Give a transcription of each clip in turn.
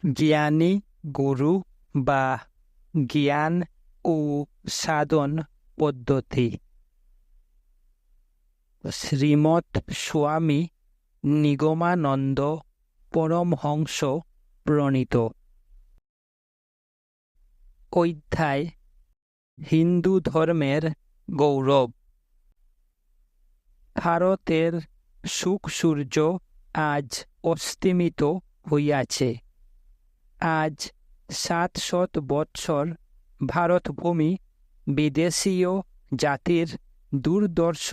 জ্ঞানী গুরু বা জ্ঞান ও সাধন পদ্ধতি। শ্রীমৎ স্বামী নিগমানন্দ পরমহংস প্রণীত। অধ্যায় হিন্দু ধর্মের গৌরব। ভারতের সুখ সূর্য আজ অস্তিমিত হইয়াছে। আজ ৭০০ বৎসর ভারতভূমি বিদেশীয় জাতির দুর্দর্শ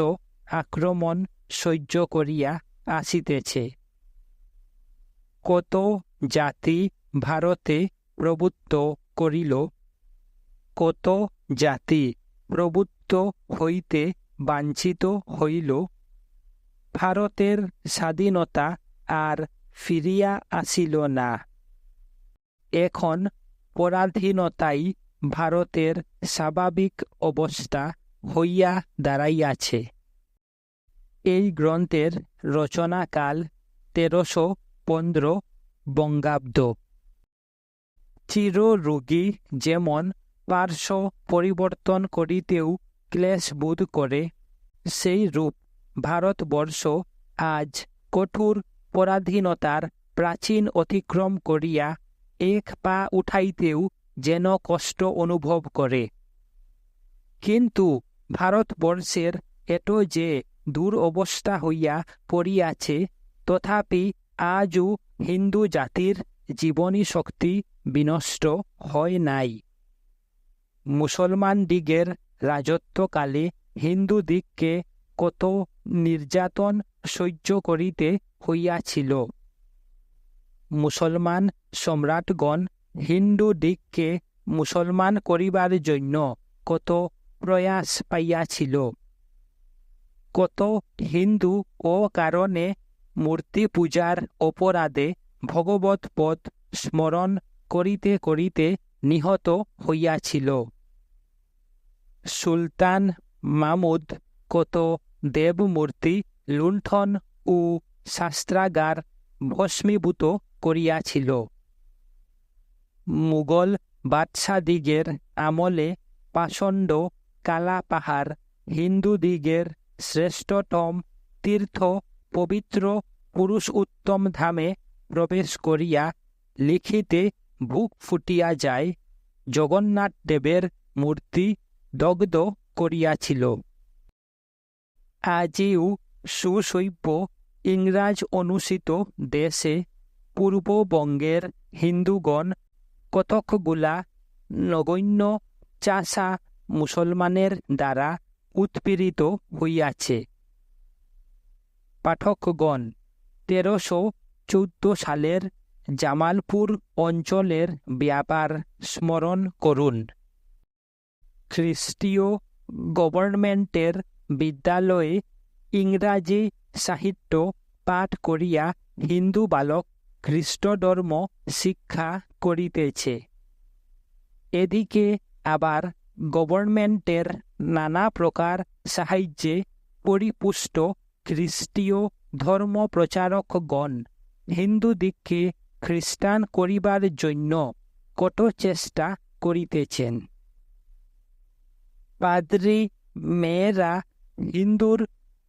আক্রমণ সহ্য করিয়া আসিতেছে। কত জাতি ভারতে প্রভুত্ব করিল, কত জাতি প্রভুত্ব হইতে বাঞ্ছিত হইল। ভারতের স্বাধীনতা আর ফিরিয়া আসিল না। এখন পরাধীনতাই ভারতের স্বাভাবিক অবস্থা হইয়া দাঁড়াইয়াছে। এই গ্রন্থের রচনাকাল ১৩১৫ বঙ্গাব্দ। চিররোগী যেমন পার্শ্ব পরিবর্তন করিতেও ক্লেশ বোধ করে, সেই রূপ ভারতবর্ষ আজ কঠোর পরাধীনতার প্রাচীন অতিক্রম করিয়া এক পা উঠাইতেও যেন কষ্ট অনুভব করে। কিন্তু ভারতবর্ষের এত যে দুরবস্থা হইয়া পড়িয়াছে, তথাপি আজও হিন্দু জাতির জীবনী শক্তি বিনষ্ট হয় নাই। মুসলমানদিগের রাজত্বকালে হিন্দুদিগকে কত নির্যাতন সহ্য করিতে হইয়াছিল। মুসলমান সম্রাটগণ হিন্দুদিগকে মুসলমান করিবার জন্য কত প্রয়াস পাইয়াছিল। কত হিন্দু অকারণে মূর্তি পূজার অপরাধে ভগবৎ পদ স্মরণ করিতে করিতে নিহত হইয়াছিল। সুলতান মাহমুদ কত দেবমূর্তি লুণ্ঠন ও শাস্ত্রাগার ভস্মীভূত করিয়াছিল। মুঘল বাদশাদিগের আমলে পাষণ্ড কালাপাহাড় হিন্দুদিগের শ্রেষ্ঠতম তীর্থ পবিত্র পুরুষোত্তম ধামে প্রবেশ করিয়া লিখিতে বুক ফুটিয়া যায় জগন্নাথ দেবের মূর্তি দগ্ধ করিয়াছিল। আজিও সুশৈব ইংরাজ অনুষ্ঠিত দেশে পূর্ববঙ্গের হিন্দুগণ কতকগুলা নগণ্য চাষা মুসলমানের দ্বারা উৎপীড়িত হইয়াছে। পাঠকগণ, ১৩১৪ সালের জামালপুর অঞ্চলের ব্যাপার স্মরণ করুন। খ্রিস্টীয় গভর্নমেন্টের বিদ্যালয়ে ইংরাজি সাহিত্য পাঠ করিয়া হিন্দু বালক খ্রিস্টধর্ম শিক্ষা করিতেছে। এদিকে আবার গভর্নমেন্টের নানা প্রকার সাহায্যে পরিপুষ্ট খ্রিস্টীয় ধর্ম প্রচারকগণ হিন্দুদিগকে খ্রিস্টান করিবার জন্য কত চেষ্টা করিতেছেন। পাদ্রী মেয়েরা হিন্দুর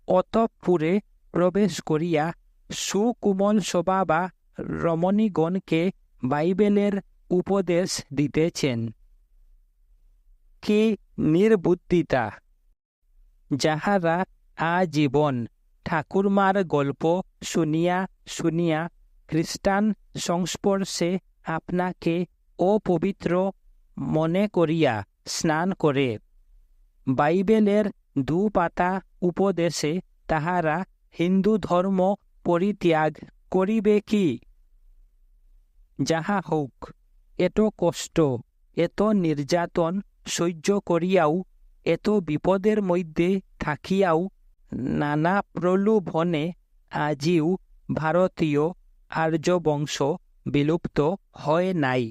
অন্তঃপুরে প্রবেশ করিয়া সুকুমল স্বভাবা রমণীগণকে বাইবেলের উপদেশ দিতেছেন। কি নির্বুদ্ধিতা! যাহারা আজীবন ঠাকুরমার গল্প শুনিয়া শুনিয়া খ্রিস্টান সংস্পর্শে আপনাকে অপবিত্র মনে করিয়া স্নান করে, বাইবেলের ২ পাতা উপদেশে তাহারা হিন্দু ধর্ম পরিত্যাগ করিবে কি? যাহা হোক, এত কষ্ট এত নির্যাতন সহ্য করিয়াও, এত বিপদের মধ্যে থাকিয়াও নানা প্রলোভনে আজিও ভারতীয় আর্যবংশ বিলুপ্ত হয় নাই।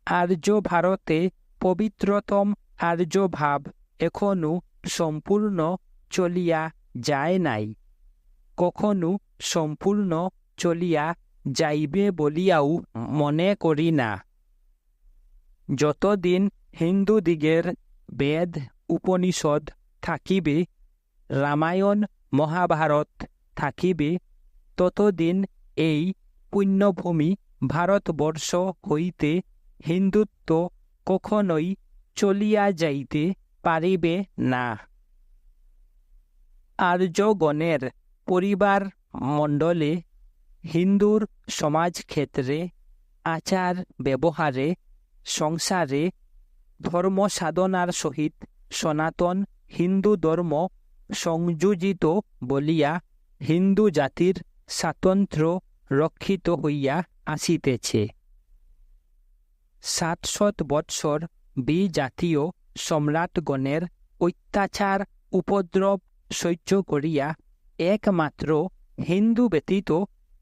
আর্য ভারতে পবিত্রতম আর্যভাব এখনও সম্পূর্ণ চলিয়া যায় নাই, কখনো সম্পূর্ণ চলিয়া যাইবে বলিয়াও মনে করি না। যতদিন হিন্দুদিগের বেদ উপনিষদ থাকিবে, রামায়ণ মহাভারত থাকিবে, ততদিন এই পুণ্যভূমি ভারতবর্ষ হইতে হিন্দুত্ব কখনোই চলিয়া যাইতে পারিবে না। আর্যগণের পরিবার মণ্ডলে, হিন্দুর সমাজক্ষেত্রে, আচার ব্যবহারে, সংসারে, ধর্ম সাধনার সহিত সনাতন হিন্দু ধর্ম সংযোজিত বলিয়া হিন্দু জাতির স্বাতন্ত্র্য রক্ষিত হইয়া আসিতেছে। ৭০০ বৎসর বিজাতীয় সম্রাটগণের অত্যাচার উপদ্রব সহ্য করিয়া একমাত্র হিন্দু ব্যতীত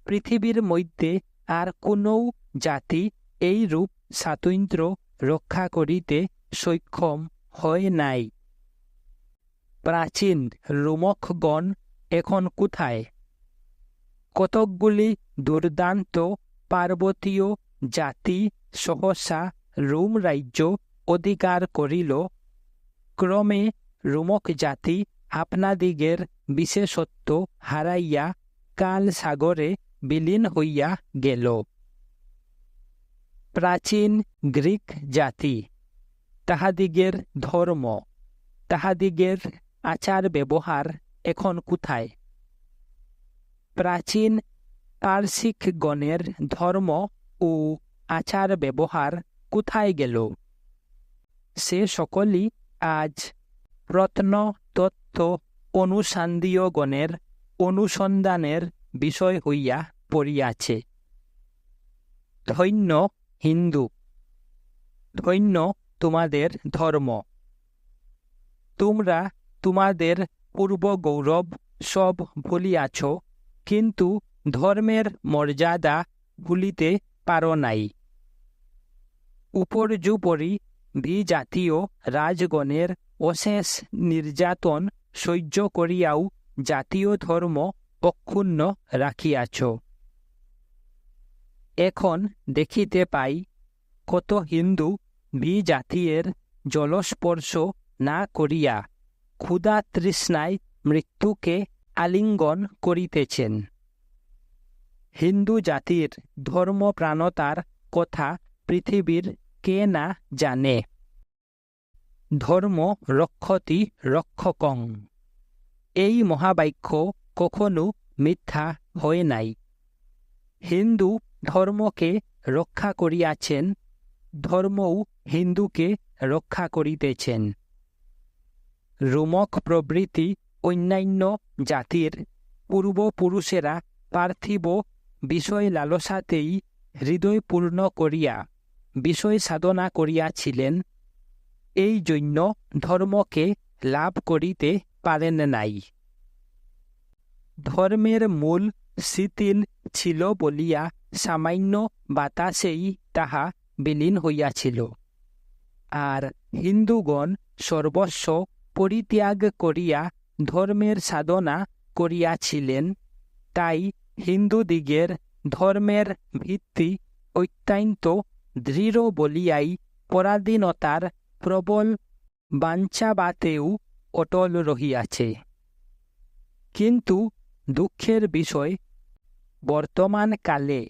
পৃথিবীর মধ্যে আর কোনো জাতি এইরূপ স্বাতন্ত্র্য রক্ষা করিতে সক্ষম হয় নাই। প্রাচীন রোমকগণ এখন কোথায়? কতকগুলি দুর্দান্ত পার্বতীয় জাতি সহসা রোম রাজ্য অধিকার করিল। ক্রমে রোমক জাতি আপনাদিগের বিশেষত্ব হারাইয়া কাল সাগরে বিলীন হইয়া গেল। প্রাচীন গ্রীক জাতি, তাহাদিগের ধর্ম, তাহাদিগের আচার ব্যবহার এখন কোথায়? প্রাচীন পারসিকগণের ধর্ম ও আচার ব্যবহার কোথায় গেল? সে সকলই আজ প্রত্নতত্ত্ব অনুসন্ধানীয়গণের অনুসন্ধানের বিষয় হইয়া পড়িয়াছে। ধন্য হিন্দু, ধন্য তোমাদের ধর্ম। তোমরা তোমাদের পূর্ব গৌরব সব ভুলিয়াছ, কিন্তু ধর্মের মর্যাদা ভুলিতে পারো নাই। উপর্যুপরি বিজাতীয় রাজগণের অশেষ নির্যাতন সহ্য করিয়াও জাতীয় ধর্ম অক্ষুণ্ণ রাখিয়াছ। এখন দেখিতে পাই, কত হিন্দু বিজাতীয়ের জলস্পর্শ না করিয়া ক্ষুধা তৃষ্ণায় মৃত্যুকে আলিঙ্গন করিতেছেন। হিন্দু জাতির ধর্মপ্রাণতার কথা পৃথিবীর কে না জানে। ধর্ম রক্ষতি রক্ষকং, এই মহাবাক্য কখনো মিথ্যা হয় নাই। হিন্দু ধর্মকে রক্ষা করিয়াছেন, ধর্মও হিন্দুকে রক্ষা করিতেছেন। রোমক প্রভৃতি অন্যান্য জাতির পূর্বপুরুষেরা পার্থিব বিষয় লালসাতেই হৃদয় পূর্ণ করিয়া বিষয় সাধনা করিয়াছিলেন, এই জন্য ধর্মকে লাভ করিতে পারেন নাই। ধর্মের মূল শিথিল ছিল বলিয়া সামান্য বাতাসেই তাহা বিলীন হইয়াছিল। আর হিন্দুগণ সর্বস্ব পরিত্যাগ করিয়া ধর্মের সাধনা করিয়াছিলেন, তাই হিন্দুদিগের ধর্মের ভিত্তি অত্যন্ত দৃঢ় বলিয়াই পরাধীনতার প্রবল বাঞ্ছাবাতেও অটল রহিয়াছে। কিন্তু দুঃখের বিষয়, বর্তমান কালে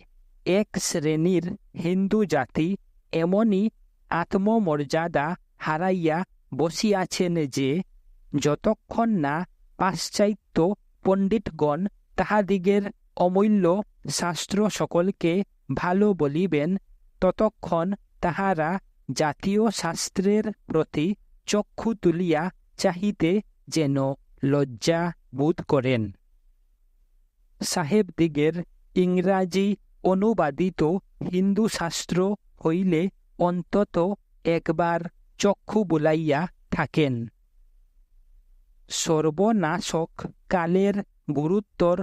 এক শ্রেণীর হিন্দু জাতি এমনই আত্মমর্যাদা হারাইয়া বসিয়াছেন যে, যতক্ষণ না পাশ্চাত্য পণ্ডিতগণ তাহাদিগের অমূল্য শাস্ত্র সকলকে ভালো বলিবেন, ততক্ষণ তাহারা জাতীয় শাস্ত্রের প্রতি চক্ষু তুলিয়া চাহিতে যেন লজ্জা বোধ করেন। সাহেবদিগের ইংরাজি অনুবাদিত হিন্দু শাস্ত্র হইলে অন্তত একবার চক্ষু বুলাইয়া থাকেন। সর্বনাশক কালের গুরুত্বর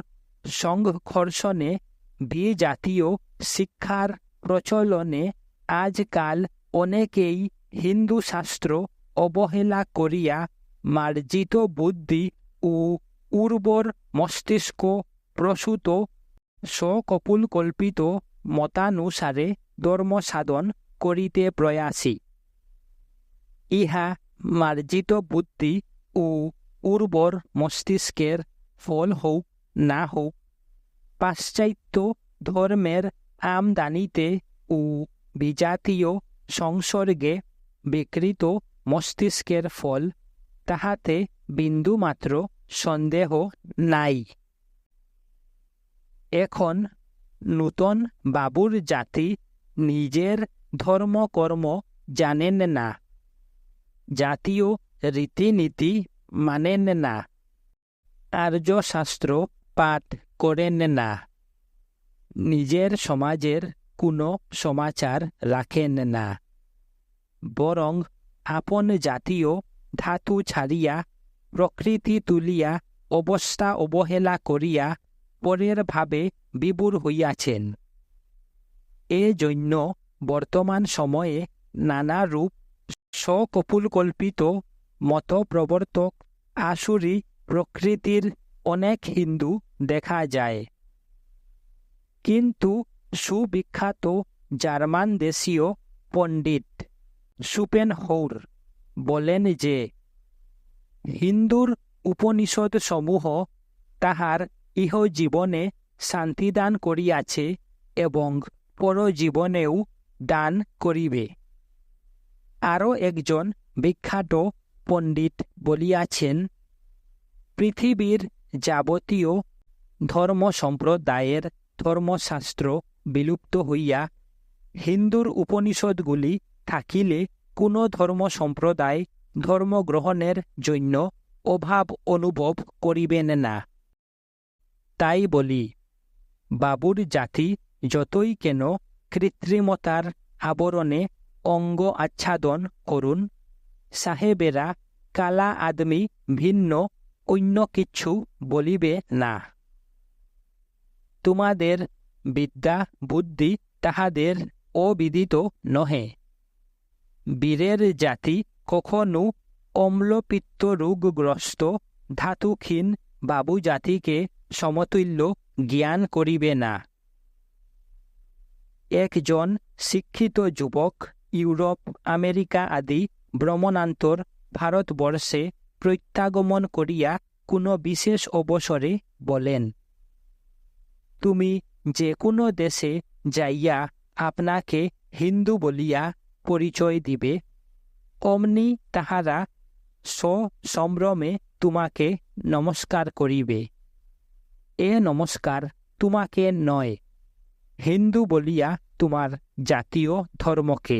সংঘর্ষণে বিজাতীয় শিক্ষার প্রচলনে আজকাল অনেকেই হিন্দু শাস্ত্র অবহেলা করিয়া মার্জিত বুদ্ধি ও উর্বর মস্তিষ্ক প্রসূত স্বকপোলকল্পিত মতানুসারে ধর্ম সাধন করিতে প্রয়াসী। ইহা মার্জিত বুদ্ধি ও উর্বর মস্তিষ্কের ফল হোক না হোক, পাশ্চাত্য ধর্মের আমদানিতে ও বিজাতীয় সংসর্গে বিকৃত মস্তিষ্কের ফল, তাহাতে বিন্দুমাত্র সন্দেহ নাই। এখন নূতন বাবুর জাতি নিজের ধর্মকর্ম জানেন না, জাতীয় রীতিনীতি মানেন না, আর্যশাস্ত্র পাঠ করেন না, নিজের সমাজের কোনো সমাচার রাখেন না, বরং আপন জাতীয় ধাতু ছাড়িয়া প্রকৃতি তুলিয়া অবস্থা অবহেলা করিয়া পরের ভাবে বিভোর হইয়াছেন। এজন্য বর্তমান সময়ে নানারূপ স্বকপোলকল্পিত মতপ্রবর্তক আসুরি প্রকৃতির অনেক হিন্দু দেখা যায়। কিন্তু সুবিখ্যাত জার্মান দেশীয় পণ্ডিত শোপেনহাউর বলেন যে, হিন্দুর উপনিষদসমূহ তাহার ইহজীবনে শান্তিদান করিয়াছে এবং পরজীবনেও দান করিবে। আরও একজন বিখ্যাত পণ্ডিত বলিয়াছেন, পৃথিবীর যাবতীয় ধর্ম সম্প্রদায়ের ধর্মশাস্ত্র বিলুপ্ত হইয়া হিন্দুর উপনিষদগুলি থাকিলে কোনো ধর্ম সম্প্রদায় ধর্মগ্রহণের জন্য অভাব অনুভব করিবেন না। তাই বলি, বাবুর জাতি যতই কেন কৃত্রিমতার আবরণে অঙ্গ আচ্ছাদন করুন, সাহেবেরা কালা আদমি ভিন্ন অন্য কিছু বলিবে না। তোমাদের বিদ্যা বুদ্ধি তাহাদের অবিদিত নহে। বীরের জাতি কখনো অম্লপিত্ত রোগগ্রস্ত ধাতুক্ষীণ বাবু জাতিকে সমতুল্য জ্ঞান করিবে না। একজন শিক্ষিত যুবক ইউরোপ আমেরিকা আদি ভ্রমণান্তর ভারতবর্ষে প্রত্যাগমন করিয়া কোনো বিশেষ অবসরে বলেন, তুমি যে কোনো দেশে যাইয়া আপনাকে হিন্দু বলিয়া পরিচয় দিবে, অমনি তাহারা সসম্ভ্রমে তোমাকে নমস্কার করিবে। এ নমস্কার তোমাকে নয়, হিন্দু বলিয়া তোমার জাতীয় ধর্মকে।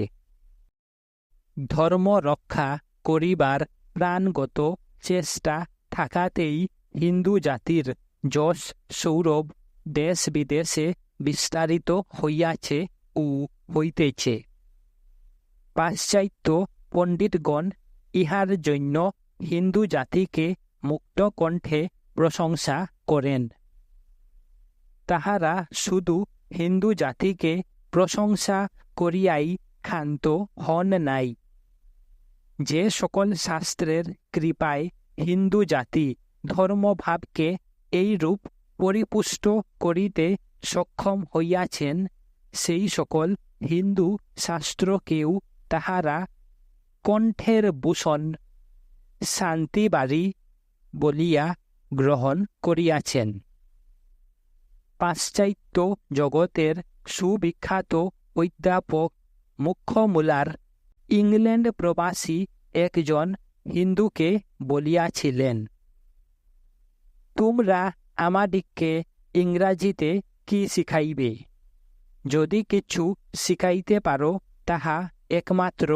ধর্ম রক্ষা করিবার প্রাণগত চেষ্টা থাকাতেই হিন্দু জাতির যশ সৌরভ দেশ বিদেশে বিস্তারিত হইয়াছে ও হইতেছে। পাশ্চাত্য পণ্ডিতগণ ইহার জন্য হিন্দু জাতিকে মুক্ত কণ্ঠে প্রশংসা করেন। তাহারা শুধু হিন্দু জাতিকে প্রশংসা করিয়াই ক্ষান্ত হন নাই, যে সকল শাস্ত্রের কৃপায় হিন্দু জাতি ধর্মভাবকে এইরূপ পরিপুষ্ট করিতে সক্ষম হইয়াছেন, সেই সকল হিন্দু শাস্ত্রকেও তাহারা কণ্ঠের ভূষণ শান্তিবাড়ি বলিয়া গ্রহণ করিয়াছেন। পাশ্চাত্য জগতের সুবিখ্যাত অধ্যাপক মুখ্যমূলার ইংল্যান্ড প্রবাসী একজন হিন্দুকে বলিয়াছিলেন, তোমরা আমাদিগকে ইংরাজিতে কি শিখাইবে? যদি কিছু শিখাইতে পারো, তাহা একমাত্র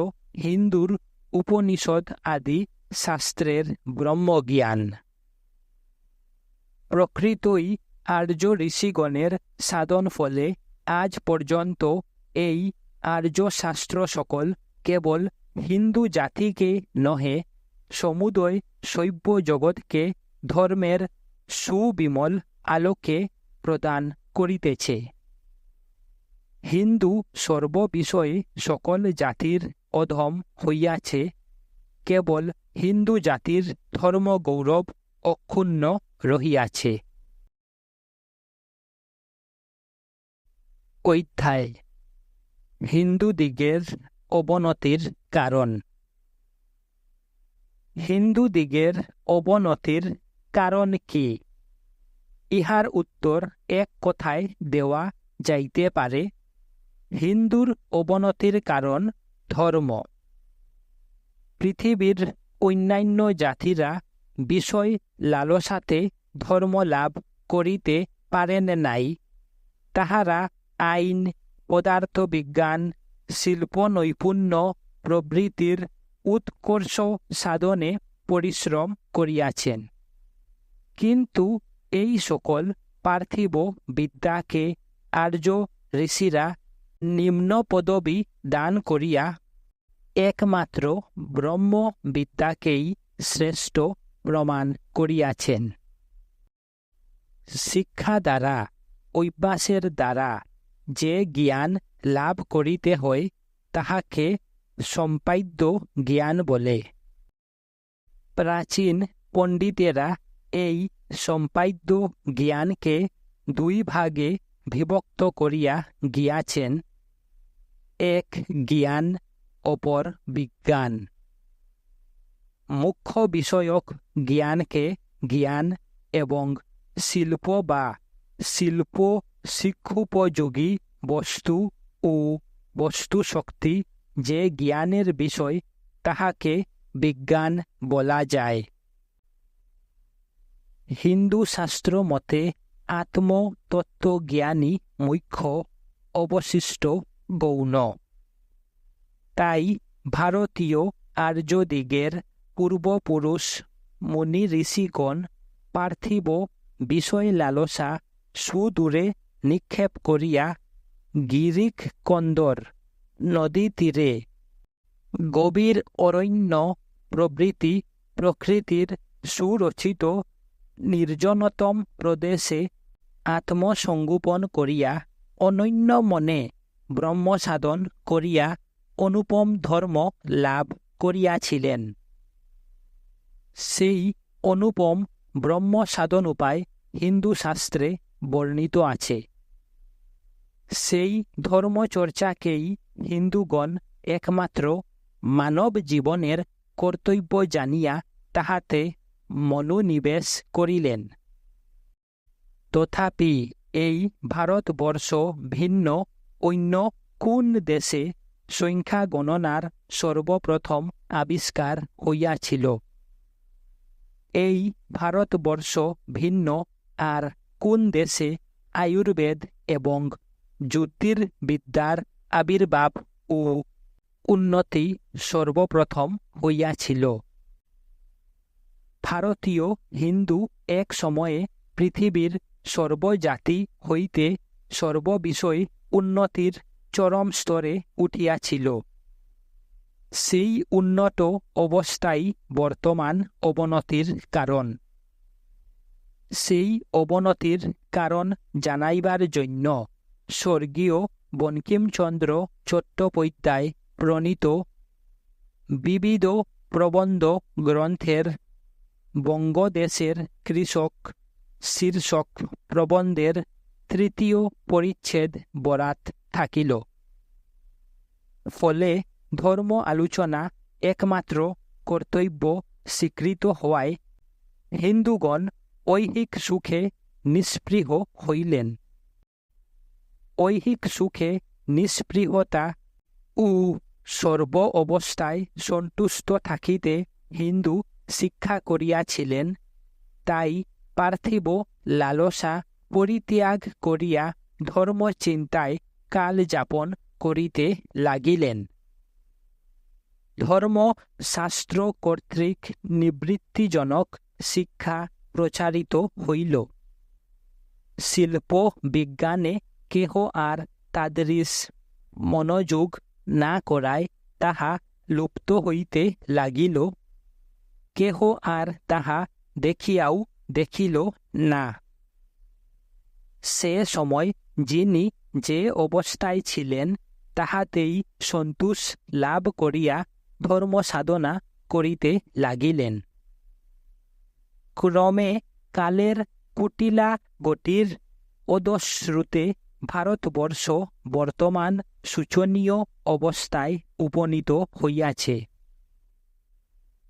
হিন্দুর উপনিষদ আদি শাস্ত্রের ব্রহ্মজ্ঞান। প্রকৃতই আর্য ঋষিগণের সাধন ফলে আজ পর্যন্ত এই আর্য শাস্ত্র সকল কেবল হিন্দু জাতিকে নহে, সমুদয় শৈব জগৎকে ধর্মের সুবিমল আলোকে প্রদান করিতেছে। হিন্দু সর্ববিষয়ে সকল জাতির অধম হইয়াছে, কেবল হিন্দু জাতির ধর্মগৌরব অক্ষুণ্ণ রহিয়াছে। অধ্যায় হিন্দুদিগের অবনতির কারণ। হিন্দুদিগের অবনতির কারণ কি? ইহার উত্তর এক কথায় দেওয়া যাইতে পারে, হিন্দুর অবনতির কারণ ধর্ম। পৃথিবীর অন্যান্য জাতিরা বিষয় লালসাতে ধর্ম লাভ করিতে পারেন নাই। তাহারা আইন, পদার্থবিজ্ঞান, শিল্প নৈপুণ্য প্রভৃতির উৎকর্ষ সাধনে পরিশ্রম করিয়াছেন, কিন্তু এই সকল পার্থিব বিদ্যাকে আর্য ঋষিরা নিম্ন পদবী দান করিয়া একমাত্র ব্রহ্মবিদ্যাকেই শ্রেষ্ঠ প্রমাণ করিয়াছেন। শিক্ষা দ্বারা, অভ্যাসের দ্বারা যে জ্ঞান লাভ করিতে হয় তাহাকে সম্পাদ্য জ্ঞান বলে। প্রাচীন পণ্ডিতেরা এই সম্পাদ্য জ্ঞানকে দুই ভাগে বিভক্ত করিয়া গিয়াছেন, এক জ্ঞান, অপর বিজ্ঞান। মুখ্য বিষয়ক জ্ঞানকে জ্ঞান এবং শিল্প বা শিল্প শিক্ষোপযোগী বস্তু ও বস্তুশক্তি যে জ্ঞানের বিষয় তাহাকে বিজ্ঞান বলা যায়। হিন্দু শাস্ত্র মতে আত্মতত্ত্বজ্ঞানী মুখ্য, অবশিষ্ট গৌণ। তাই ভারতীয় আর্যদিগের পূর্বপুরুষ মুনি ঋষিগণ পার্থিব বিষয় লালসা সুদূরে নিক্ষেপ করিয়া গিরিক কন্দর, নদী তীরে, গভীর অরণ্য প্রভৃতি প্রকৃতির সুরচিত নির্জনতম প্রদেশে আত্মসংগোপন করিয়া অনন্য মনে ব্রহ্মসাধন করিয়া অনুপম ধর্ম লাভ করিয়াছিলেন। সেই অনুপম ব্রহ্মসাধন উপায় হিন্দু শাস্ত্রে বর্ণিত আছে। সেই ধর্মচর্চাকেই হিন্দুগণ একমাত্র মানব জীবনের কর্তব্য জানিয়া তাহাতে মনোনিবেশ করিলেন। তথাপি এই ভারতবর্ষ ভিন্ন অন্য কোন দেশে সংখ্যা গণনার সর্বপ্রথম আবিষ্কার হইয়াছিল? এই ভারতবর্ষ ভিন্ন আর কোন দেশে আয়ুর্বেদ এবং জ্যোতির্বিদ্যার আবির্ভাব ও উন্নতি সর্বপ্রথম হইয়াছিল? ভারতীয় হিন্দু এক সময়ে পৃথিবীর সর্বজাতি হইতে সর্ববিষয় উন্নতির চরম স্তরে উঠিয়াছিল। সেই উন্নত অবস্থাই বর্তমান অবনতির কারণ। সেই অবনতির কারণ জানাইবার জন্য স্বর্গীয় বঙ্কিমচন্দ্র চট্টোপাধ্যায় প্রণীত বিবিধ প্রবন্ধ গ্রন্থের বঙ্গদেশের কৃষক শীর্ষক প্রবন্ধের তৃতীয় পরিচ্ছেদ বরাত থাকিল। ফলে ধর্ম আলোচনা একমাত্র কর্তব্য স্বীকৃত হওয়ায় হিন্দুগণ ঐহিক সুখে নিস্পৃহ হইলেন। ঐহিক সুখে নিস্পৃহতা ও সর্ব অবস্থায় সন্তুষ্ট থাকিতে হিন্দু শিক্ষা করিয়াছিলেন। তাই পার্থিব লালসা পরিত্যাগ করিয়া ধর্মচিন্তায় কাল যাপন করিতে লাগিলেন। ধর্ম শাস্ত্র কর্তৃক নিবৃত্তিজনক শিক্ষা প্রচারিত হইল। শিল্প বিজ্ঞানে কেহ আর তাদৃশ মনোযোগ না করায় তাহা লুপ্ত হইতে লাগিল। কেহ আর তাহা দেখিয়াও দেখিল না। সে সময় যিনি যে অবস্থায় ছিলেন তাহাতেই সন্তোষ লাভ করিয়া ধর্ম সাধনা করিতে লাগিলেন। ক্রমে কালের কুটিলা গতির অদশ্রুতে ভারতবর্ষ বর্তমান শোচনীয় অবস্থায় উপনীত হইয়াছে।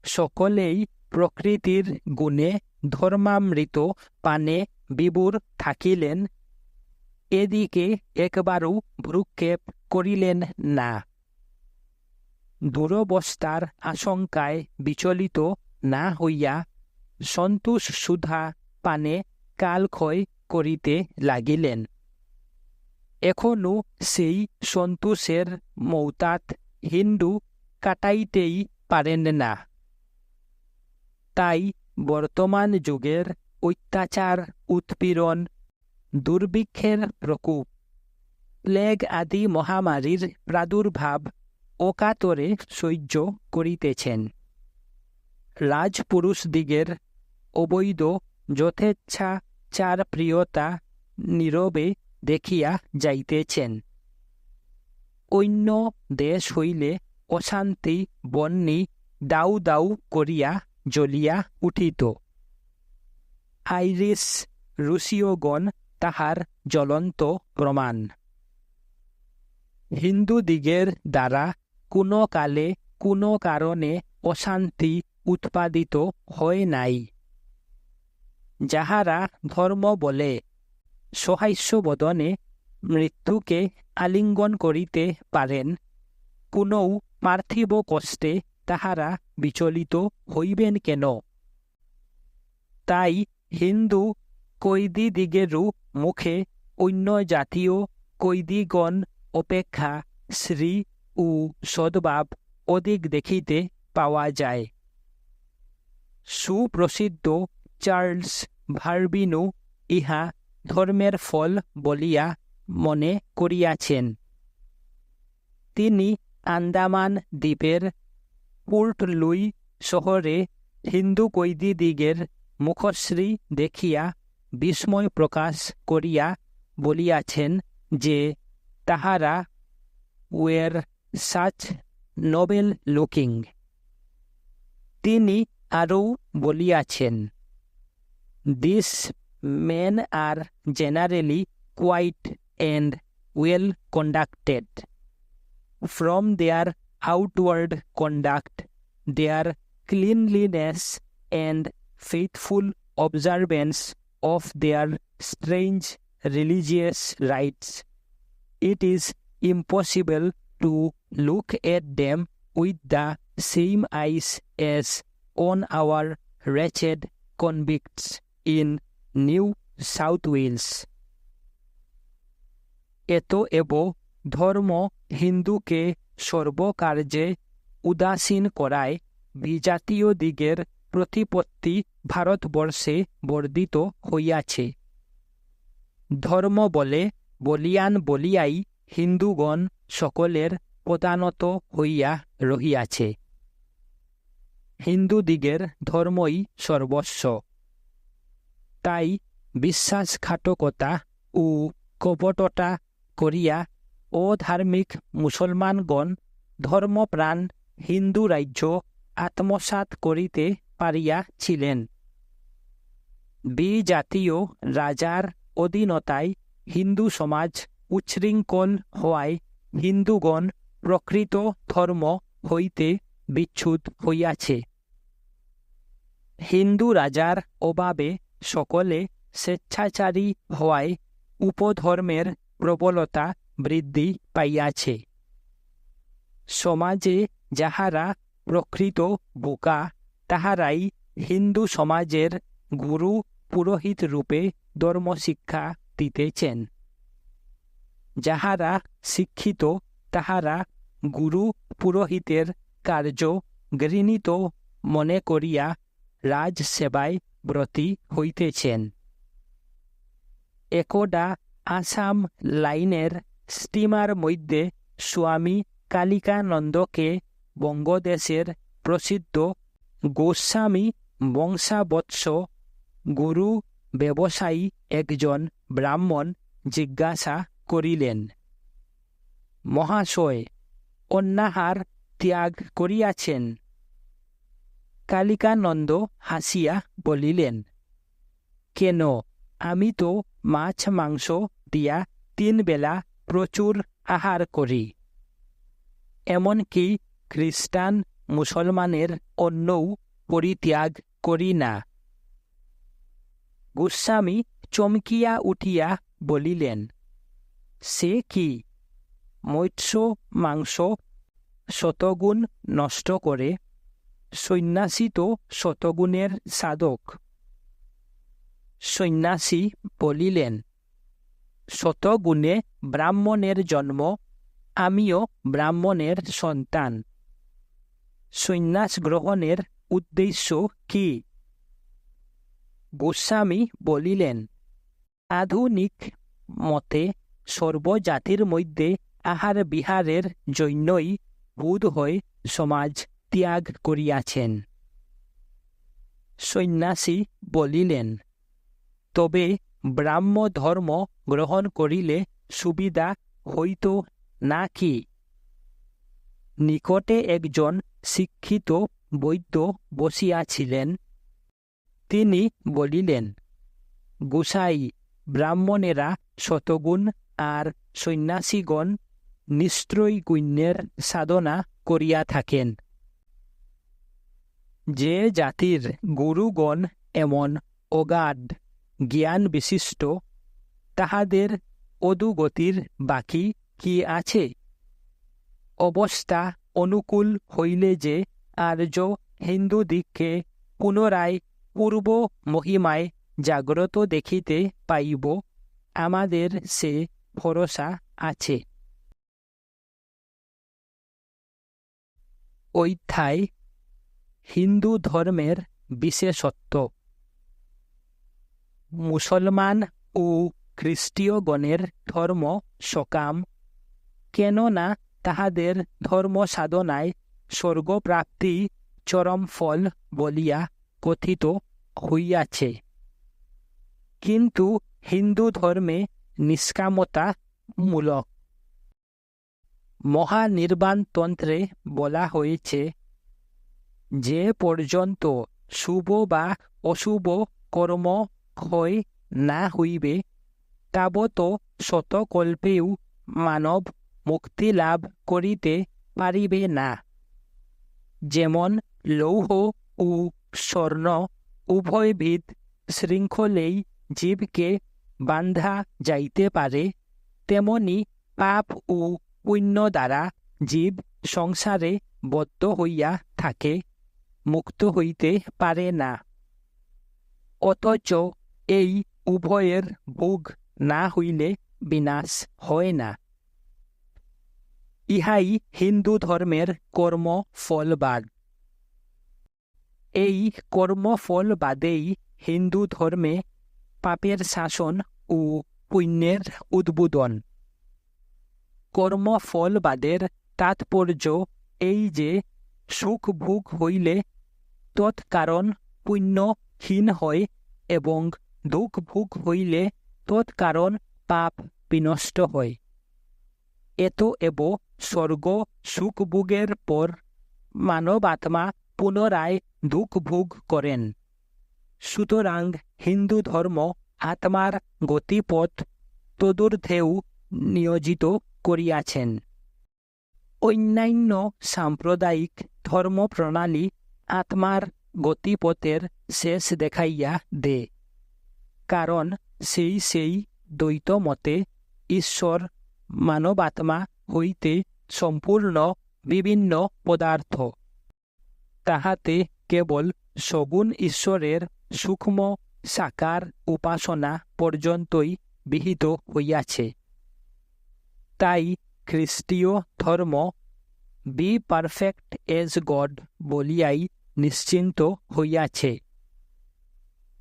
সকলেই প্রকৃতির গুণে ধর্মামৃত পানে বিভোর থাকিলেন, এদিকে একবারও ভ্রূক্ষেপ করিলেন না। দুরবস্থার আশঙ্কায় বিচলিত না হইয়া সন্তোষ সুধা পানে কালক্ষয় করিতে লাগিলেন। এখনো সেই সন্তোষের মৌতাত হিন্দু কাটাইতেই পারেন না। তাই বর্তমান যুগের অত্যাচার, উৎপীড়ন, দুর্ভিক্ষের প্রকোপ, প্লেগ আদি মহামারীর প্রাদুর্ভাব অকাতরে সহ্য করিতেছেন। রাজপুরুষদিগের অবৈধ যথেচ্ছাচার প্রিয়তা নীরবে দেখিয়া যাইতেছেন। অন্য দেশ হইলে অশান্তি বহ্নি দাউ দাউ করিয়া জ্বলিয়া উঠিত। আইরিশ রুশীয়গণ তাহার জ্বলন্ত প্রমাণ। হিন্দুদিগের দ্বারা কোনো কালে কোনো কারণে অশান্তি উৎপাদিত হয় নাই। যাহারা ধর্ম বলে সহাস্যবদনে মৃত্যুকে আলিঙ্গন করিতে পারেন, কোনো পার্থিব কষ্টে তাহারা বিচলিত হইবেন কেন? তাই হিন্দু কয়দিদিগেরও মুখে অন্য জাতীয় কয়দিগণ অপেক্ষা শ্রী ও সদ্ভাব অধিক দেখিতে পাওয়া যায়। সুপ্রসিদ্ধ চার্লস ভার্বিনও ইহা ধর্মের ফল বলিয়া মনে করিয়াছেন। তিনি আন্দামান দ্বীপের পোর্ট লুই শহরে হিন্দু কয়দিদিগের মুখশ্রী দেখিয়া বিস্ময় প্রকাশ করিয়া বলিয়াছেন যে তাহারা ওয়ের সাচ নোবেল লুকিং। তিনি আরও বলিয়াছেন, this men are generally quiet and well conducted. From their outward conduct, their cleanliness and faithful observance of their strange religious rites, it is impossible to look at them with the same eyes as on our wretched convicts in New South Wales. এতএব ধর্ম হিন্দুকে সর্বকার্যে উদাসীন করায় বিজাতীয় দিগের প্রতিপত্তি ভারতবর্ষে বর্ধিত হইয়াছে। ধর্ম বলে বলিয়ান বলিয়াই হিন্দুগণ সকলের প্রধানত হইয়া রহিয়াছে। হিন্দুদিগের ধর্মই সর্বস্ব। তাই বিশ্বাসঘাতকতা ও কপটতা করিয়া অধার্মিক মুসলমানগণ ধর্মপ্রাণ হিন্দু রাজ্য আত্মসাৎ করিতে পারিয়াছিলেন। বিজাতীয় রাজার অধীনতায় হিন্দু সমাজ উচ্ছৃঙ্খল হওয়ায় হিন্দুগণ প্রকৃত ধর্ম হইতে বিচ্যুত হইয়াছে। হিন্দু রাজার অভাবে সকলে স্বেচ্ছাচারী হওয়ায় উপধর্মের প্রবলতা বৃদ্ধি পাইয়াছে। সমাজে যাহারা প্রকৃত বোকা, তাহারাই হিন্দু সমাজের গুরু পুরোহিত রূপে ধর্মশিক্ষা দিতেছেন। যাহারা শিক্ষিত, তাহারা গুরু পুরোহিতের কার্য ঘৃণিত মনে করিয়া রাজসেবায় ব্রতী হইতেছেন। একদা আসাম লাইনের স্টিমার মধ্যে স্বামী কালিকানন্দকে বঙ্গদেশের প্রসিদ্ধ গোস্বামী বংশাবৎস গুরু ব্যবসায়ী একজন ব্রাহ্মণ জিজ্ঞাসা করিলেন, মহাশয়, অন্নাহার ত্যাগ করিয়াছেন? কালিকানন্দ হাসিয়া বলিলেন, কেন, আমি তো মাছ মাংস দিয়া 3 বেলা প্রচুর আহার করি। এমনকি খ্রিস্টান মুসলমানের অন্নও পরিত্যাগ করি না। গোস্বামী চমকিয়া উঠিয়া বলিলেন, সে কি? মৎস্য মাংস শতগুণ নষ্ট করে, সন্ন্যাসী তো শতগুণের সাধক। সন্ন্যাসী বলিলেন, শতগুণে ব্রাহ্মণের জন্ম, আমিও ব্রাহ্মণের সন্তান। সন্ন্যাস গ্রহণের উদ্দেশ্য কি? গোস্বামী বলিলেন, আধুনিক মতে সর্বজাতির মধ্যে আহার বিহারের জন্যই বোধ হয় সমাজ ত্যাগ করিয়াছেন। সন্ন্যাসী বলিলেন, তবে ব্রাহ্ম ধর্ম গ্রহণ করিলে সুবিধা হইত না কি? নিকটে একজন শিক্ষিত বৈদ্য বসিয়াছিলেন। তিনি বলিলেন, গোসাই, ব্রাহ্মণেরা শতগুণ আর সন্ন্যাসীগণ নিস্ত্রৈগুণ্যের সাধনা করিয়া থাকেন। যে জাতির গুরুগণ এমন অগাধ জ্ঞান বিশিষ্ট, তাহাদের অধোগতির বাকি কি আছে? অবস্থা অনুকূল হইলে যে আর্য হিন্দুদিগকে পুনরায় পূর্ব মহিমায় জাগ্রত দেখিতে পাইব, আমাদের সে ভরসা আছে। অধ্যায় হিন্দু ধর্মের বিশেষত্ব। মুসলমান ও খ্রিস্টীয়গণের ধর্ম সকাম, কেননা তাহাদের ধর্ম সাধনায় স্বর্গপ্রাপ্তি চরম ফল বলিয়া কথিত হইয়াছে। কিন্তু হিন্দু ধর্মে নিষ্কামতা মূলক। মহানির্বাণতন্ত্রে বলা হয়েছে, যে পর্যন্ত শুভ বা অশুভ কর্ম ক্ষয় না হইবে, তাবৎ শতকল্পেও মানব মুক্তি লাভ করিতে পারিবে না। যেমন লৌহ ও স্বর্ণ উভয়বিধ শৃঙ্খলেই জীবকে বান্ধা যাইতে পারে, তেমনি পাপ ও পুণ্য দ্বারা জীব সংসারে বদ্ধ হইয়া থাকে, মুক্ত হইতে পারে না। অথচ এই উভয়ের ভোগ না হইলে বিনাশ হয় না। ইহাই হিন্দু ধর্মের কর্মফলবাদ। এই কর্মফলবাদেই হিন্দু ধর্মে পাপের শাসন ও পুণ্যের উদ্বোধন। কর্মফলবাদের তাৎপর্য এই যে, সুখ ভোগ হইলে তৎকারণ পুণ্যহীন হয় এবং দুঃখ ভোগ হইলে তৎকারণ পাপ বিনষ্ট হয়। এতএব স্বর্গ সুখ ভোগের পর মানবাত্মা পুনরায় দুঃখ ভোগ করেন। সুতরাং হিন্দু ধর্ম আত্মার গতিপথ তদূর্ধ্বেও নিয়োজিত করিয়াছেন। অন্যান্য সাম্প্রদায়িক ধর্মপ্রণালী আত্মার গতিপথের শেষ দেখাইয়া দে, কারণ সেই দ্বৈত মতে ঈশ্বর মানবাত্মা হইতে সম্পূর্ণ বিভিন্ন পদার্থ। তাহাতে কেবল সগুণ ঈশ্বরের সূক্ষ্ম সাকার উপাসনা পর্যন্তই বিহিত হইয়াছে। তাই খ্রিস্টীয় ধর্ম বি পারফেক্ট এজ গড বলিয়াই নিশ্চিন্ত হইয়াছে।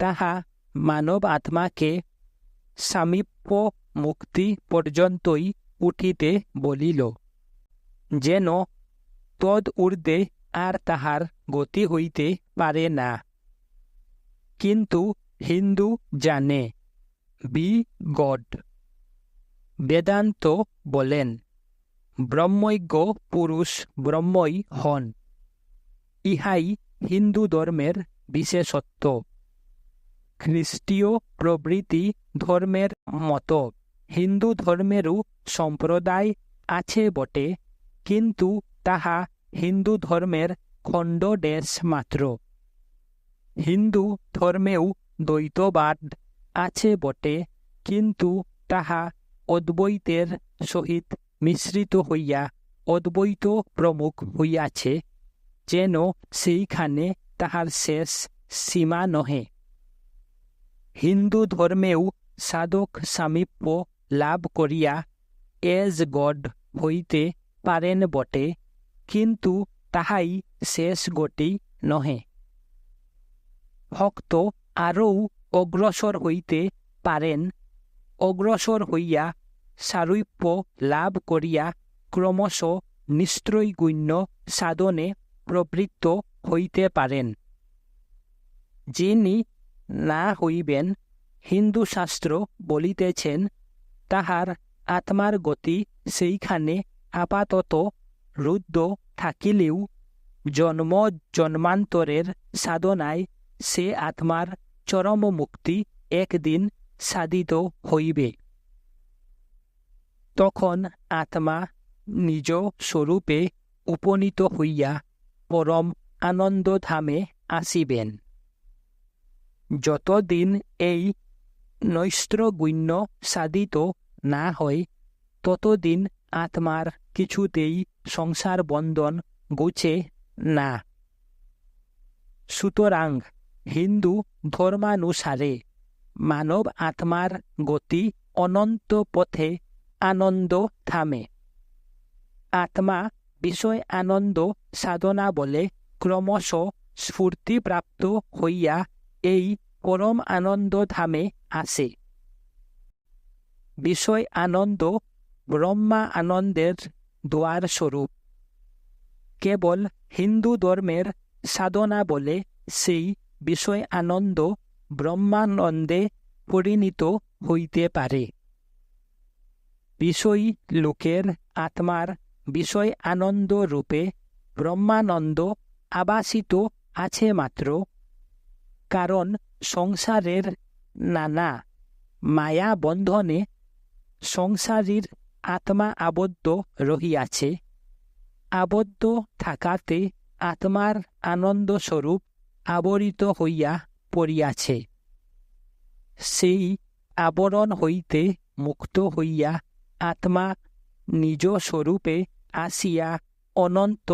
তাহা মানব আত্মাকে সামীপ্য মুক্তি পর্যন্তই উঠিতে বলিল, যেন তদ ঊর্ধ্বে আর তাহার গতি হইতে পারে না। কিন্তু হিন্দু জানে বি গড। বেদান্ত বলেন, ব্রহ্মজ্ঞ পুরুষ ব্রহ্মই হন। ইহাই হিন্দু ধর্মের বিশেষত্ব। খ্রিস্টীয় প্রভৃতি ধর্মের মত হিন্দু ধর্মেরও সম্প্রদায় আছে বটে, কিন্তু তাহা হিন্দু ধর্মের খণ্ডদেশ মাত্র। হিন্দু ধর্মেও দ্বৈতবাদ আছে বটে, কিন্তু তাহা অদ্বৈতের সহিত মিশ্রিত হইয়া অদ্বৈত প্রমুখ হইয়াছে, যেন সেইখানে তাহার শেষ সীমা নহে। হিন্দু ধর্মেও সাধক সামীপ্য লাভ করিয়া এজ গড হইতে পারেন বটে, কিন্তু তাহাই শেষ গতি নহে। ভক্ত আরও অগ্রসর হইতে পারেন, অগ্রসর হইয়া সারূপ্য লাভ করিয়া ক্রমশ নিস্ত্রৈগুণ্য সাধনে প্রবৃত্ত হইতে পারেন। যিনি না হইবেন, হিন্দু শাস্ত্র বলিতেছেন, তাহার আত্মার গতি সেইখানে আপাতত রুদ্ধ থাকিলেও জন্ম জন্মান্তরের সাধনায় সে আত্মার চরম মুক্তি একদিন সাধিত হইবে। তখন আত্মা নিজ স্বরূপে উপনীত হইয়া পরম আনন্দধামে আসিবেন। যতদিন এই নৈস্ত্রগুণ্য সাধিত না হয়, ততদিন আত্মার কিছুতেই সংসার বন্ধন ঘুচে না। সুতরাং হিন্দু ধর্মানুসারে মানব আত্মার গতি অনন্ত পথে আনন্দ থামে। আত্মা বিষয় আনন্দ সাধনা বলে ক্রমশ স্ফূর্তিপ্রাপ্ত হইয়া এই পরম আনন্দ ধামে আসে। বিষয় আনন্দ ব্রহ্মা আনন্দের দ্বার স্বরূপ। কেবল হিন্দু ধর্মের সাধনা বলে সেই বিষয় আনন্দ ব্রহ্মানন্দে পরিণত হইতে পারে। বিষয়ী লোকের আত্মার বিষয় আনন্দ রূপে ব্রহ্মানন্দ আবাসিত আছে মাত্র, কারণ সংসারের নানা মায়া বন্ধনে সংসারীর আত্মা আবদ্ধ রহিয়াছে। আবদ্ধ থাকাতে আত্মার আনন্দ স্বরূপ আবরিত হইয়া পড়িয়াছে। সেই আবরণ হইতে মুক্ত হইয়া আত্মা নিজ স্বরূপে আসিয়া অনন্ত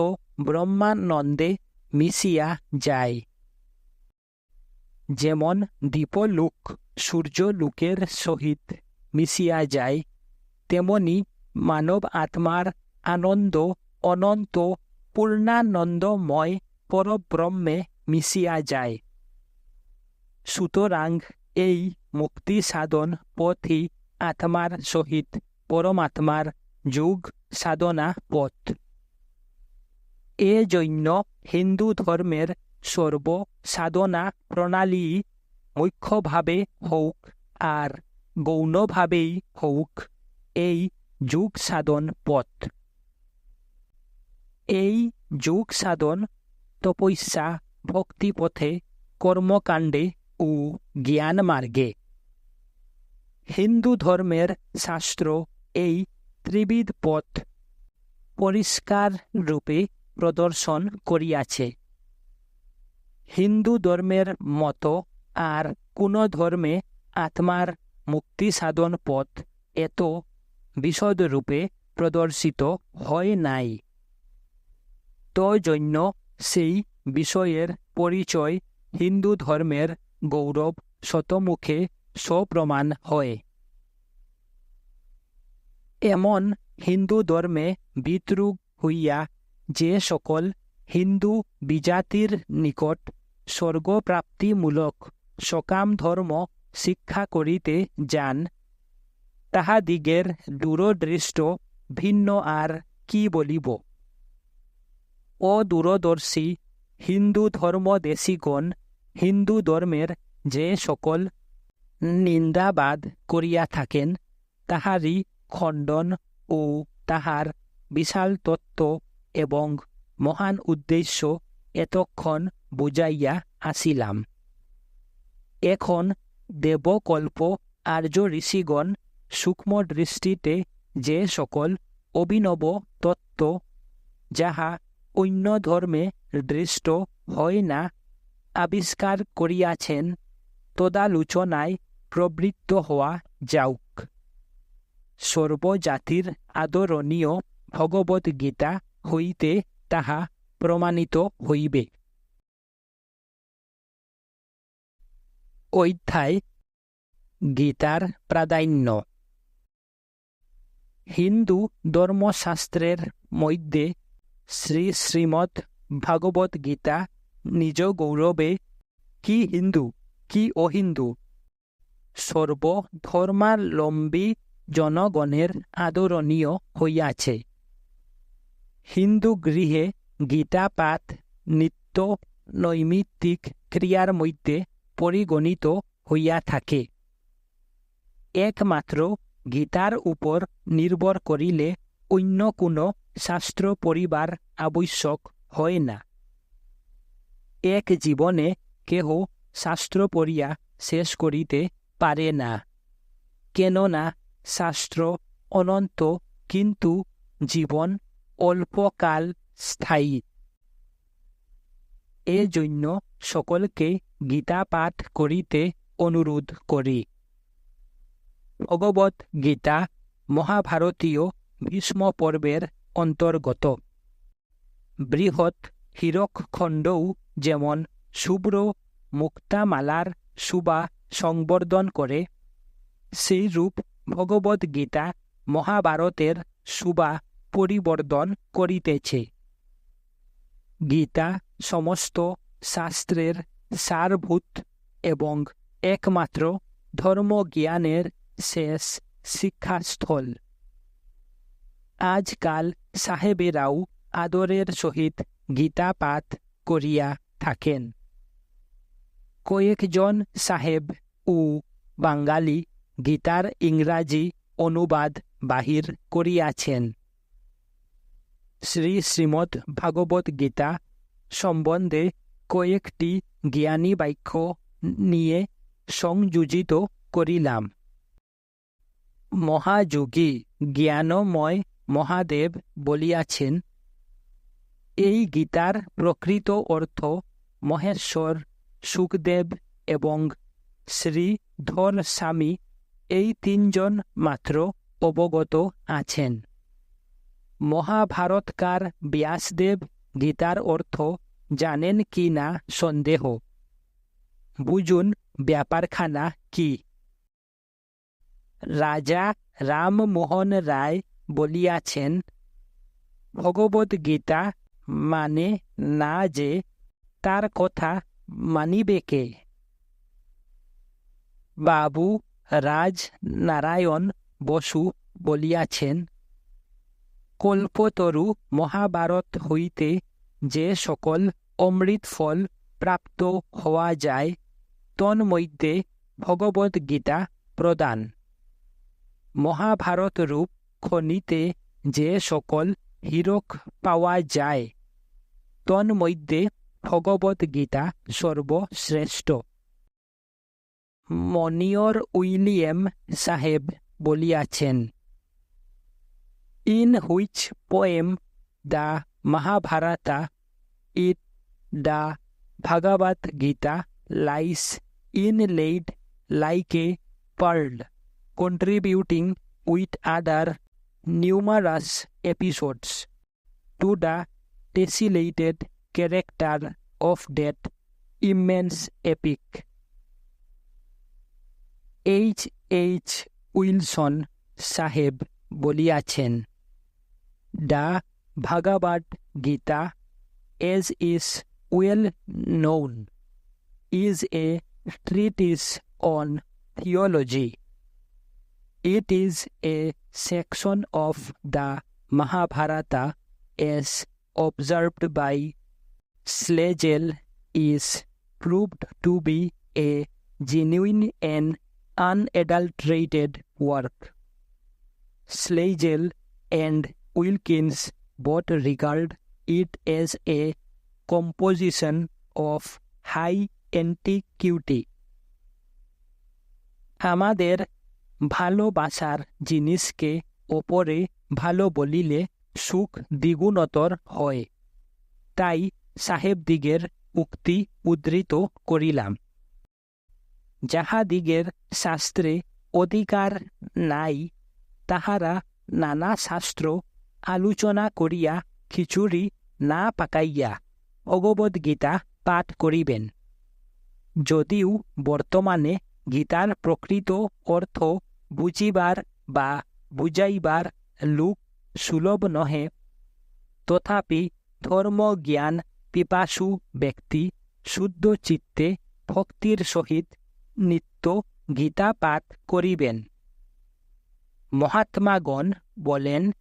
ব্রহ্মানন্দে মিশিয়া যায়। যেমন দীপলোক সূর্যলোকের সহিত মিশিয়া যায়, তেমনি মানব আত্মার আনন্দ অনন্ত পূর্ণানন্দময় পরব্রহ্মে মিশিয়া যায়। সুতরাং এই মুক্তি সাধন পথই আত্মার সহিত পরমাত্মার যোগ সাধনা পথ। এজন্য হিন্দু ধর্মের সর্ব সাধনা প্রণালী মুখ্যভাবে হোক আর গৌণভাবেই হোক এই যোগ সাধন পথ। এই যোগ সাধন তপস্যা ভক্তিপথে, কর্মকাণ্ডে ও জ্ঞান মার্গে। হিন্দু ধর্মের শাস্ত্র এই ত্রিবিধ পথ পরিষ্কার রূপে প্রদর্শন করিয়াছে। হিন্দু ধর্মের মতো আর কোন ধর্মে আত্মার মুক্তি সাধন পথ এত বিশদরূপে প্রদর্শিত হয় নাই। তজন্য সেই বিষয়ের পরিচয় হিন্দু ধর্মের গৌরব শতমুখে সপ্রমাণ হয়। এমন হিন্দু ধর্মে বিদ্রুপ হইয়া যে সকল হিন্দু বিজাতির নিকট স্বর্গপ্রাপ্তিমূলক সকাম ধর্ম শিক্ষা করিতে যান, তাহাদিগের দূরদৃষ্ট ভিন্ন আর কি বলিব। অদূরদর্শী হিন্দু ধর্মদেশিগণ হিন্দু ধর্মের যে সকল নিন্দাবাদ করিয়া থাকেন, তাহারই খণ্ডন ও তাহার বিশাল তত্ত্ব এবং মহান উদ্দেশ্য এতক্ষণ বুঝাইয়া আসিলাম। এখন দেবকল্প আর্য ঋষিগণ সূক্ষ্ম দৃষ্টিতে যে সকল অভিনব তত্ত্ব যাহা অন্য ধর্মে দৃষ্ট হয় না আবিষ্কার করিয়াছেন তদালোচনায় প্রবৃত্ত হওয়া যাউক। সর্বজাতির আদরণীয় ভগবদ্ গীতা হইতে তাহা প্রমাণিত হইবে। অধ্যায় গীতার প্রাধান্য। হিন্দু ধর্মশাস্ত্রের মধ্যে শ্রীমদ্ ভাগবত গীতা নিজ গৌরবে কি হিন্দু কি অহিন্দু সর্বধর্মাবলম্বী জনগণের আদরণীয় হইয়াছে। হিন্দু গৃহে গীতা পাঠ নিত্য নৈমিত্তিক ক্রিয়ার মধ্যে পরিগণিত হইয়া থাকে। একমাত্র গীতার উপর নির্ভর করিলে অন্য কোনো শাস্ত্র পড়িবার আবশ্যক হয় না। এক জীবনে কেহ শাস্ত্র পড়িয়া শেষ করিতে পারে না, কেননা শাস্ত্র অনন্ত কিন্তু জীবন অল্পকাল স্থায়ী। এজন্য সকলকে গীতা পাঠ করিতে অনুরোধ করি। ভগবদ্ গীতা মহাভারতীয় ভীষ্ম পর্বের অন্তর্গত। বৃহৎ হীরকখণ্ডও যেমন শুভ্র মুক্তামালার শোভা সংবর্ধন করে, সেইরূপ ভগবদ্ গীতা মহাভারতের শোভা পরিবর্ধন করিতেছে। গীতা সমস্ত শাস্ত্রের সারভূত এবং একমাত্র ধর্মজ্ঞানের শেষ শিক্ষাস্থল। আজকাল সাহেবেরাও আদরের সহিত গীতা পাঠ করিয়া থাকেন। কয়েকজন সাহেব ও বাঙালি গীতার ইংরাজি অনুবাদ বাহির করিয়াছেন। শ্রীমদ্ ভাগবত গীতা সম্বন্ধে কয়েকটি জ্ঞানী বাক্য নিয়ে সংযোজিত করিলাম। মহাযোগী জ্ঞানময় মহাদেব বলিয়াছেন, এই গীতার প্রকৃত অর্থ মহেশ্বর, সুখদেব এবং শ্রীধর স্বামী এই তিনজন মাত্র অবগত আছেন। মহাভারতকার ব্যাসদেব গীতার অর্থ জানেন কি না সন্দেহ। বুঝুন ব্যাপারখানা কি। রাজা রামমোহন রায় বলিয়াছেন, ভগবদ্ গীতা মানে না যে তার কথা মানিবে কে? বাবু রাজনারায়ণ বসু বলিয়াছেন, কল্পতরু মহাভারত হইতে যে সকল অমৃত ফল প্রাপ্ত হওয়া যায় তন্মধ্যে ভগবদ্ গীতা প্রধান। মহাভারত রূপ খনিতে যে সকল হীরক পাওয়া যায় তন্মধ্যে ভগবদ্ গীতা সর্বশ্রেষ্ঠ। মনিয়র উইলিয়াম সাহেব বলিয়াছেন, in which poem the Mahabharata it the Bhagavad Gita lies inlaid like a pearl, contributing with other numerous episodes to the tessellated character of that immense epic. H. Wilson সাহেব বলিয়াছেন, The Bhagavad Gita, as is well known, is a treatise on theology. It is a section of the Mahabharata as observed by Schlegel is proved to be a genuine and unadulterated work. Schlegel and Wilkins both regard it as a composition of high antiquity. আমাদের ভালোবাসার জিনিসকে ওপরে ভালো বলিলে সুখ দ্বিগুণতর হয়। তাই সাহেবদিগের উক্তি উদ্ধৃত করিলাম। যাহাদিগের শাস্ত্রে অধিকার নাই, তাহারা নানা শাস্ত্র আলোচনা করিয়া খিচুড়ি না পাকাইয়া ভগবদ্গীতা পাঠ করিবেন। যদিও বর্তমানে গীতার প্রকৃত অর্থ বুঝিবার বা বুঝাইবার লোক সুলভ নহে, তথাপি ধর্মজ্ঞান পিপাসু ব্যক্তি শুদ্ধ চিত্তে ভক্তির সহিত নিত্য গীতা পাঠ করিবেন। মহাত্মাগণ বলেন,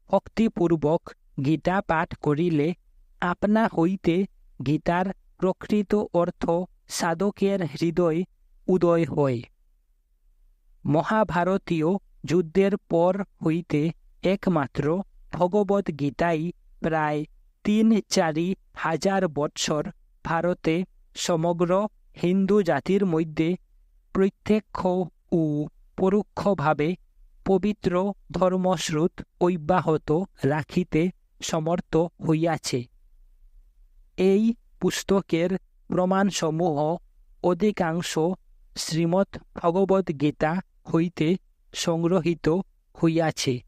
ভক্তিপূর্বক গীতা পাঠ করিলে আপনা হইতে গীতার প্রকৃত অর্থ সাধকের হৃদয় উদয় হয়। মহাভারতীয় যুদ্ধের পর হইতে একমাত্র ভগবদ্গীতাই প্রায় ৩-৪ হাজার বৎসর ভারতে সমগ্র হিন্দু জাতির মধ্যে প্রত্যক্ষ ও পরোক্ষভাবে পবিত্র ধর্মস্রোত অব্যাহত রাখিতে সমর্থ হইয়াছে। এই পুস্তকের প্রমাণসমূহ অধিকাংশ শ্রীমদ্ ভগবদ্গীতা হইতে সংগ্রহীত হইয়াছে।